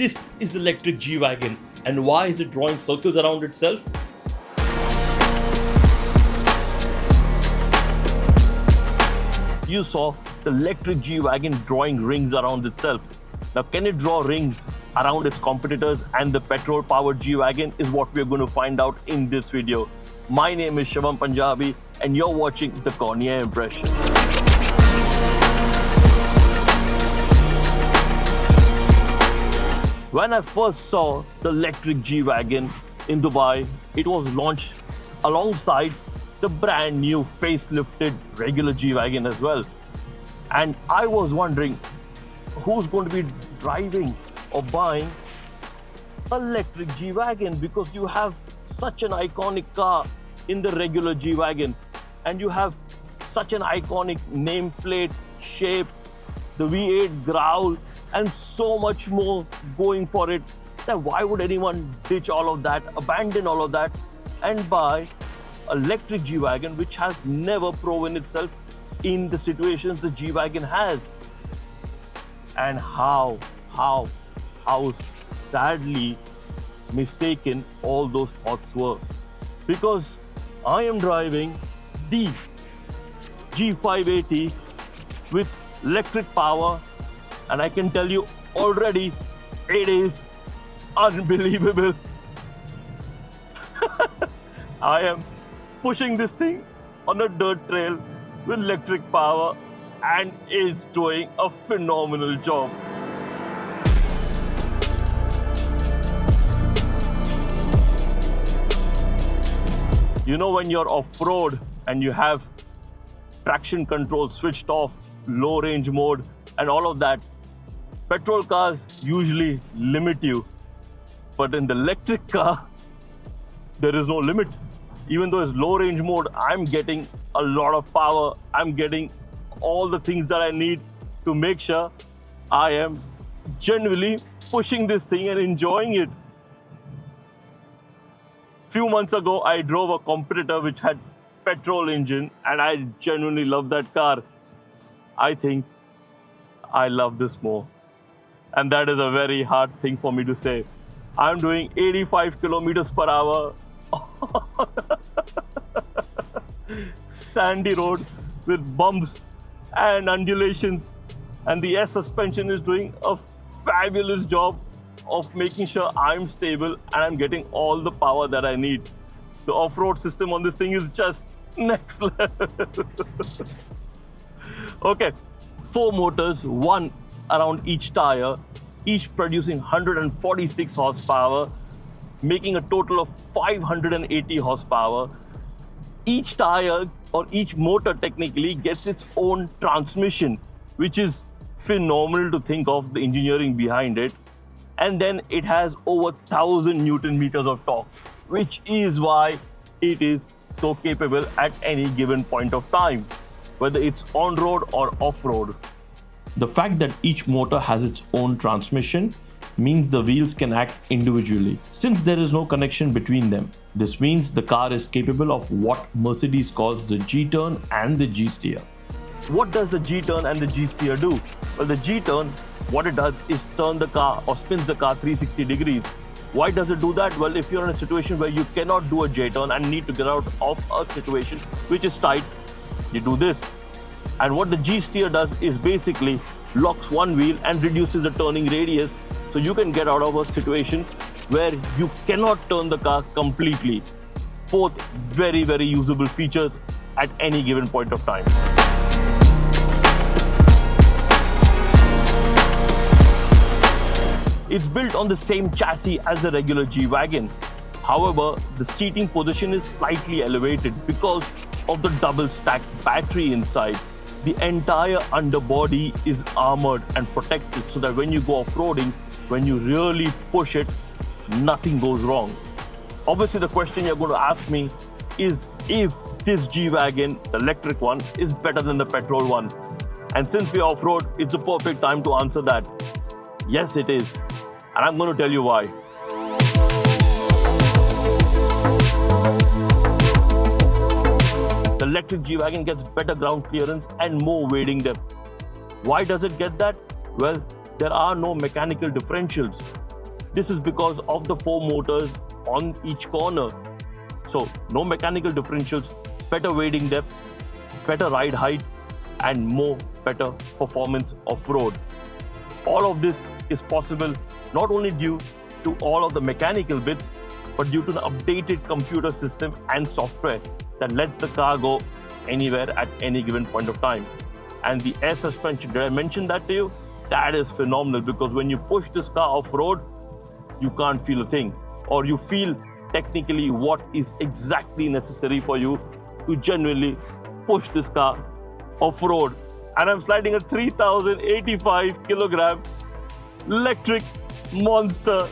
This is the electric G-Wagen, and why is it drawing circles around itself? You saw the electric G-Wagen drawing rings around itself. Now, can it draw rings around its competitors and the petrol-powered G-Wagen is what we're going to find out in this video. My name is Shivam Punjabi and you're watching the Cornea Impression. When I first saw the electric G-Wagen in Dubai, it was launched alongside the brand new facelifted regular G-Wagen as well. And I was wondering who's going to be driving or buying electric G-Wagen, because you have such an iconic car in the regular G-Wagen and you have such an iconic nameplate, shape, the V8 growl and so much more going for it, that why would anyone ditch all of that, abandon all of that and buy electric G-Wagen which has never proven itself in the situations the G-Wagen has? And how sadly mistaken all those thoughts were, because I am driving the G580 with electric power and I can tell you already it is unbelievable. I am pushing this thing on a dirt trail with electric power and it's doing a phenomenal job. You know, when you're off-road and you have traction control switched off, low range mode and all of that, petrol cars usually limit you. But in the electric car, there is no limit. Even though it's low range mode, I'm getting a lot of power. I'm getting all the things that I need to make sure I am genuinely pushing this thing and enjoying it. Few months ago, I drove a competitor which had petrol engine and I genuinely love that car. I think I love this more. And that is a very hard thing for me to say. I'm doing 85 kilometers per hour sandy road with bumps and undulations, and the S suspension is doing a fabulous job of making sure I'm stable and I'm getting all the power that I need. The off-road system on this thing is just next level. Okay, 4 motors, one around each tire, each producing 146 horsepower, making a total of 580 horsepower. Each tire or each motor technically gets its own transmission, which is phenomenal to think of the engineering behind it. And then it has over 1000 Newton meters of torque, which is why it is so capable at any given point of time, whether it's on-road or off-road. The fact that each motor has its own transmission means the wheels can act individually, since there is no connection between them. This means the car is capable of what Mercedes calls the G-turn and the G-steer. What does the G-turn and the G-steer do? Well, the G-turn, what it does is turn the car or spins the car 360 degrees. Why does it do that? Well, if you're in a situation where you cannot do a J-turn and need to get out of a situation which is tight, you do this. And what the G-steer does is basically locks one wheel and reduces the turning radius, so you can get out of a situation where you cannot turn the car completely. Both very, very usable features at any given point of time. It's built on the same chassis as the regular G-Wagen. However, the seating position is slightly elevated because of the double stacked battery inside. The entire underbody is armored and protected so that when you go off-roading, when you really push it, nothing goes wrong. Obviously, the question you're going to ask me is if this G-Wagen, the electric one, is better than the petrol one. And since we're off-road, it's a perfect time to answer that. Yes, it is. And I'm going to tell you why. The electric G-Wagen gets better ground clearance and more wading depth. Why does it get that? Well, there are no mechanical differentials. This is because of the 4 motors on each corner. So no mechanical differentials, better wading depth, better ride height, and more better performance off-road. All of this is possible not only due to all of the mechanical bits, but due to the updated computer system and software that lets the car go anywhere at any given point of time. And the air suspension, did I mention that to you? That is phenomenal, because when you push this car off-road, you can't feel a thing, or you feel technically what is exactly necessary for you to genuinely push this car off-road. And I'm sliding a 3085 kilogram electric monster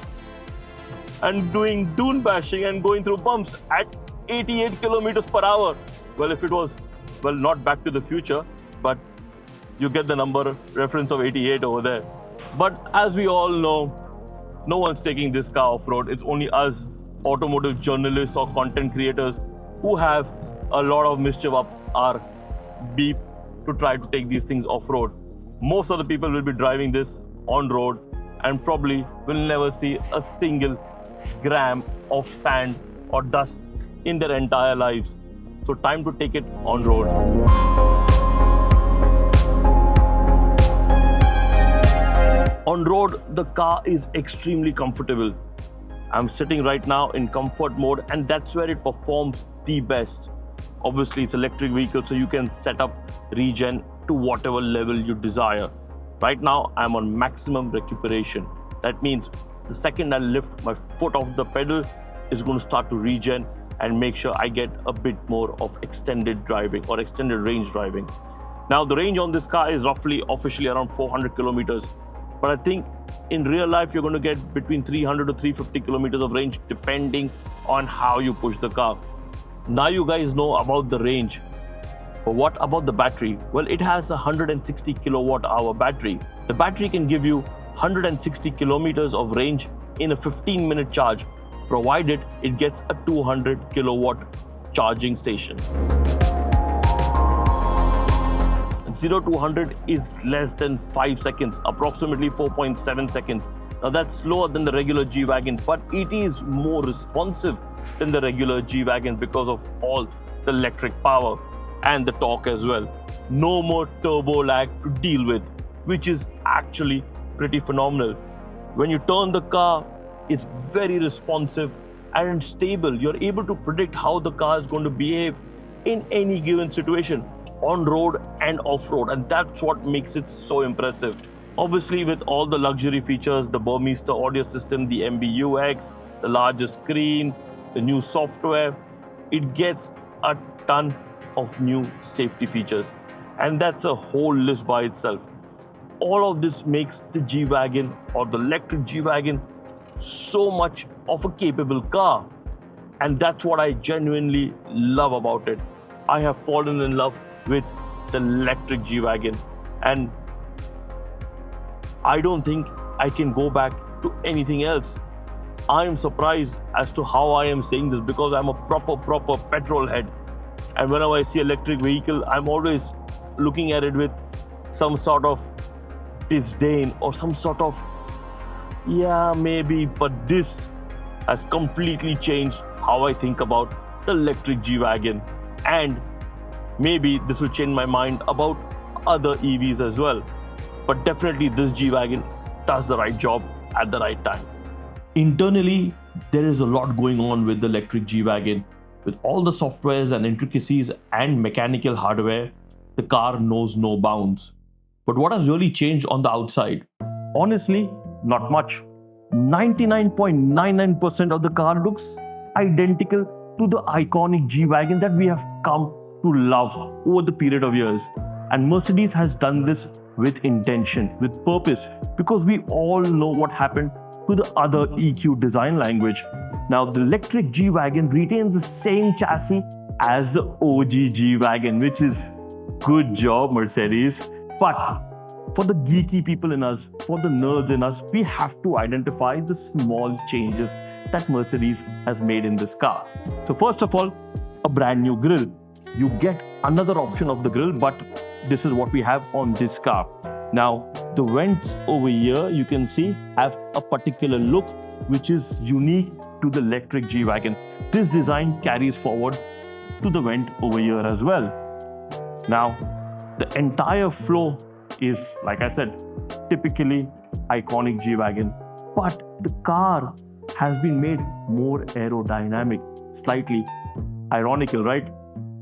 and doing dune bashing and going through bumps at 88 kilometers per hour. Well, if it was, well, not Back to the Future, but you get the number reference of 88 over there. But as we all know, no one's taking this car off-road. It's only us automotive journalists or content creators who have a lot of mischief up our beep to try to take these things off-road. Most of the people will be driving this on-road and probably will never see a single gram of sand or dust in their entire lives. So time to take it on-road. On-road, the car is extremely comfortable. I'm sitting right now in comfort mode, and that's where it performs the best. Obviously, it's an electric vehicle, so you can set up regen to whatever level you desire. Right now, I'm on maximum recuperation. That means the second I lift my foot off the pedal, it's going to start to regen and make sure I get a bit more of extended driving or extended range driving. Now, the range on this car is roughly officially around 400 kilometers. But I think in real life, you're going to get between 300 to 350 kilometers of range depending on how you push the car. Now you guys know about the range. But what about the battery? Well, it has a 160 kilowatt hour battery. The battery can give you 160 kilometers of range in a 15-minute charge, provided it gets a 200 kilowatt charging station. 0 to 100 is less than 5 seconds, approximately 4.7 seconds. Now that's slower than the regular G-Wagen, but it is more responsive than the regular G-Wagen because of all the electric power and the torque as well. No more turbo lag to deal with, which is actually pretty phenomenal. When you turn the car, it's very responsive and stable. You're able to predict how the car is going to behave in any given situation, on road and off road, and that's what makes it so impressive. Obviously, with all the luxury features, the Burmester audio system, the MBUX, the larger screen, the new software, it gets a ton of new safety features, and that's a whole list by itself. All of this makes the G-Wagen or the electric G-Wagen so much of a capable car, and that's what I genuinely love about it. I have fallen in love with the electric G-Wagen, and I don't think I can go back to anything else. I am surprised as to how I am saying this, because I'm a proper petrol head, and whenever I see electric vehicle, I'm always looking at it with some sort of disdain or some sort of, yeah, maybe, but this has completely changed how I think about the electric G-Wagen, and maybe this will change my mind about other EVs as well. But definitely this G-Wagen does the right job at the right time. Internally, there is a lot going on with the electric G-Wagen. With all the softwares and intricacies and mechanical hardware, the car knows no bounds. But what has really changed on the outside? Honestly, not much. 99.99% of the car looks identical to the iconic G-Wagen that we have come to love over the period of years. And Mercedes has done this with intention, with purpose, because we all know what happened to the other EQ design language. Now, the electric G-Wagen retains the same chassis as the OG G-Wagen, which is good job, Mercedes. But for the geeky people in us, for the nerds in us, we have to identify the small changes that Mercedes has made in this car. So first of all, a brand new grille. You get another option of the grille, but this is what we have on this car. Now, the vents over here, you can see, have a particular look which is unique to the electric G-Wagen. This design carries forward to the vent over here as well. Now, the entire flow is, like I said, typically iconic G-Wagen, but the car has been made more aerodynamic. Slightly ironical, right?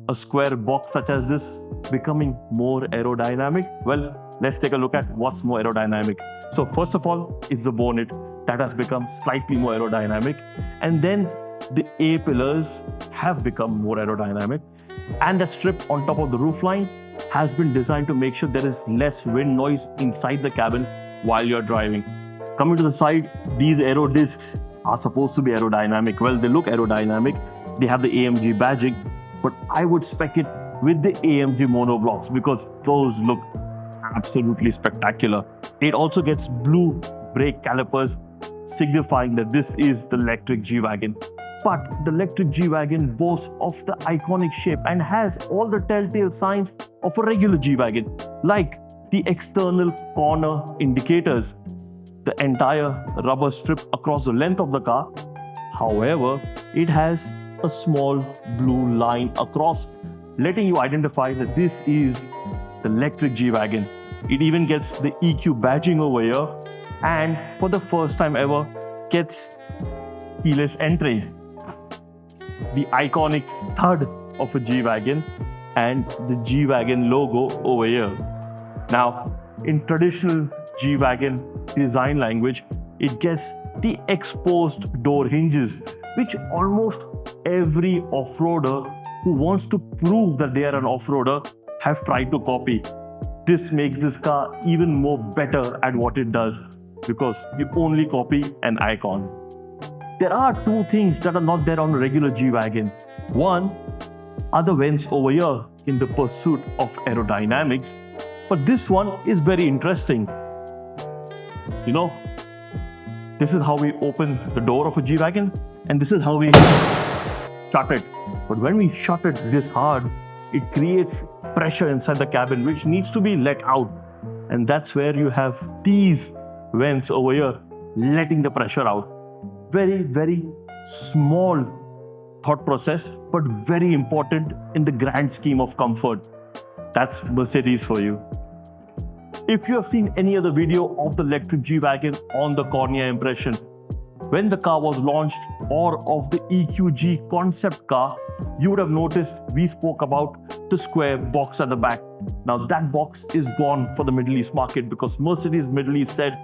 A square box such as this becoming more aerodynamic. Well, let's take a look at what's more aerodynamic. So first of all, it's the bonnet that has become slightly more aerodynamic, and then the A-pillars have become more aerodynamic, and the strip on top of the roofline has been designed to make sure there is less wind noise inside the cabin while you're driving. Coming to the side, these aero discs are supposed to be aerodynamic. Well, they look aerodynamic. They have the AMG badging, but I would spec it with the AMG monoblocks because those look absolutely spectacular. It also gets blue brake calipers, signifying that this is the electric G-Wagen. But the electric G-Wagen boasts of the iconic shape and has all the telltale signs of a regular G-Wagen, like the external corner indicators, the entire rubber strip across the length of the car. However, it has a small blue line across, letting you identify that this is the electric G-Wagen. It even gets the EQ badging over here, and for the first time ever gets keyless entry. The iconic thud of a G-Wagen and the G-Wagen logo over here. Now, in traditional G-Wagen design language, it gets the exposed door hinges, which almost every off-roader who wants to prove that they are an off-roader have tried to copy. This makes this car even more better at what it does because you only copy an icon. There are two things that are not there on a regular G-Wagen. One are the vents over here in the pursuit of aerodynamics, but this one is very interesting. You know, this is how we open the door of a G-Wagen, and this is how we shut it. But when we shut it this hard, it creates pressure inside the cabin which needs to be let out. And that's where you have these vents over here letting the pressure out. Very, very small thought process, but very important in the grand scheme of comfort. That's Mercedes for you. If you have seen any other video of the electric G-Wagen on the Cornea impression, when the car was launched, or of the EQG concept car, you would have noticed we spoke about the square box at the back. Now that box is gone for the Middle East market because Mercedes Middle East said,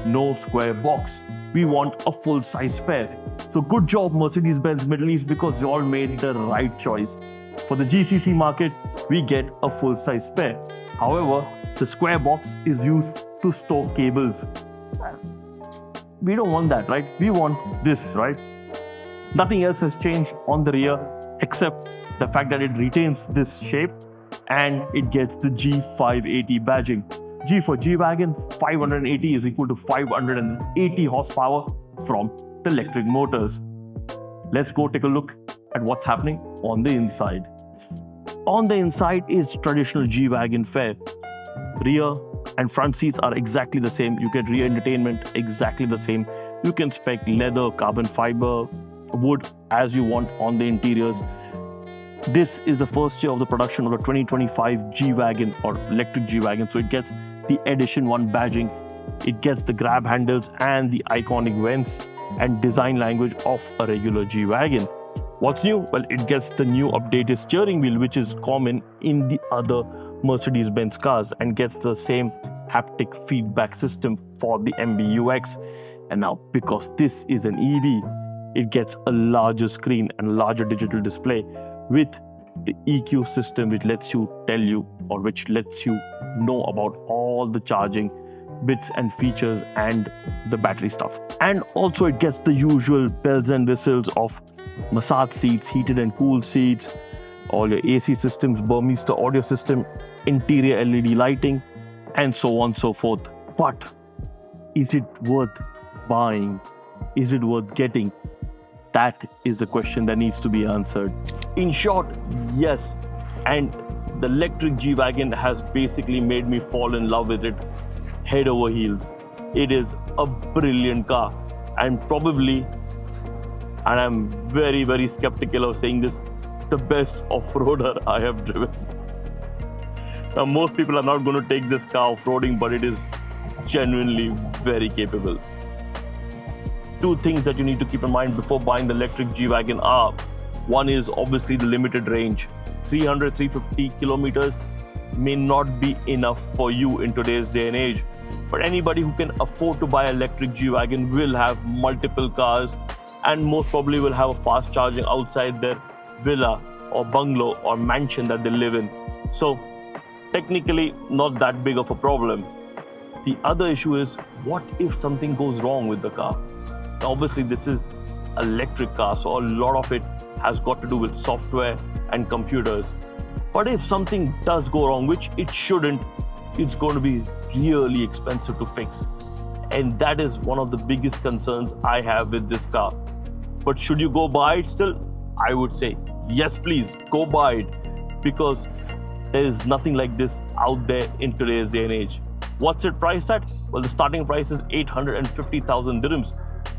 no square box. We want a full-size spare. So good job Mercedes-Benz Middle East because you all made the right choice. For the GCC market, we get a full-size spare. However, the square box is used to store cables. We don't want that, right? We want this, right? Nothing else has changed on the rear except the fact that it retains this shape and it gets the G580 badging. G for G-Wagen, 580 is equal to 580 horsepower from the electric motors. Let's go take a look at what's happening on the inside. On the inside is traditional G-Wagen fare. Rear and front seats are exactly the same. You get rear entertainment exactly the same. You can spec leather, carbon fiber, wood as you want on the interiors. This is the first year of the production of the 2025 G-Wagen or electric G-Wagen, so it gets the Edition 1 badging. It gets the grab handles and the iconic vents and design language of a regular G-Wagen. What's new? Well, it gets the new updated steering wheel, which is common in the other Mercedes-Benz cars, and gets the same haptic feedback system for the MBUX. And now, because this is an EV, it gets a larger screen and larger digital display with the EQ system, which lets you tell you, or which lets you know about all the charging bits and features and the battery stuff. And also it gets the usual bells and whistles of massage seats, heated and cooled seats, all your AC systems, Burmester audio system, interior LED lighting, and so on and so forth. But is it worth buying? Is it worth getting? That is the question that needs to be answered. In short, yes. And the electric G-Wagen has basically made me fall in love with it head over heels. It is a brilliant car, and probably, and I'm very, very skeptical of saying this, the best off-roader I have driven. Now, most people are not going to take this car off-roading, but it is genuinely very capable. Two things that you need to keep in mind before buying the electric G-Wagen are, one is obviously the limited range. 300-350 kilometers may not be enough for you in today's day and age, but anybody who can afford to buy electric G-Wagen will have multiple cars and most probably will have a fast charging outside their villa or bungalow or mansion that they live in. So technically not that big of a problem. The other issue is, what if something goes wrong with the car? Now, obviously this is an electric car, so a lot of it has got to do with software and computers. But if something does go wrong, which it shouldn't, it's going to be really expensive to fix. And that is one of the biggest concerns I have with this car. But should you go buy it still? I would say, yes, please go buy it, because there is nothing like this out there in today's day and age. What's it priced at? Well, the starting price is 850,000 dirhams,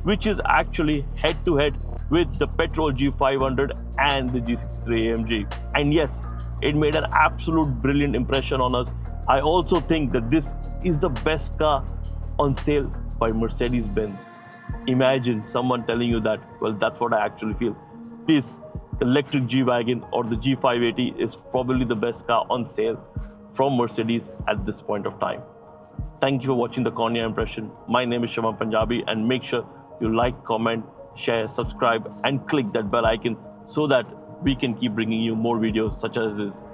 which is actually head-to-head with the petrol G500 and the G63 AMG. And yes, it made an absolute brilliant impression on us. I also think that this is the best car on sale by Mercedes-Benz. Imagine someone telling you that. Well, that's what I actually feel. This electric G-Wagen or the G580 is probably the best car on sale from Mercedes at this point of time. Thank you for watching the Cornea Impression. My name is Shaman Punjabi, and make sure you like, comment, share, subscribe, and click that bell icon so that we can keep bringing you more videos such as this.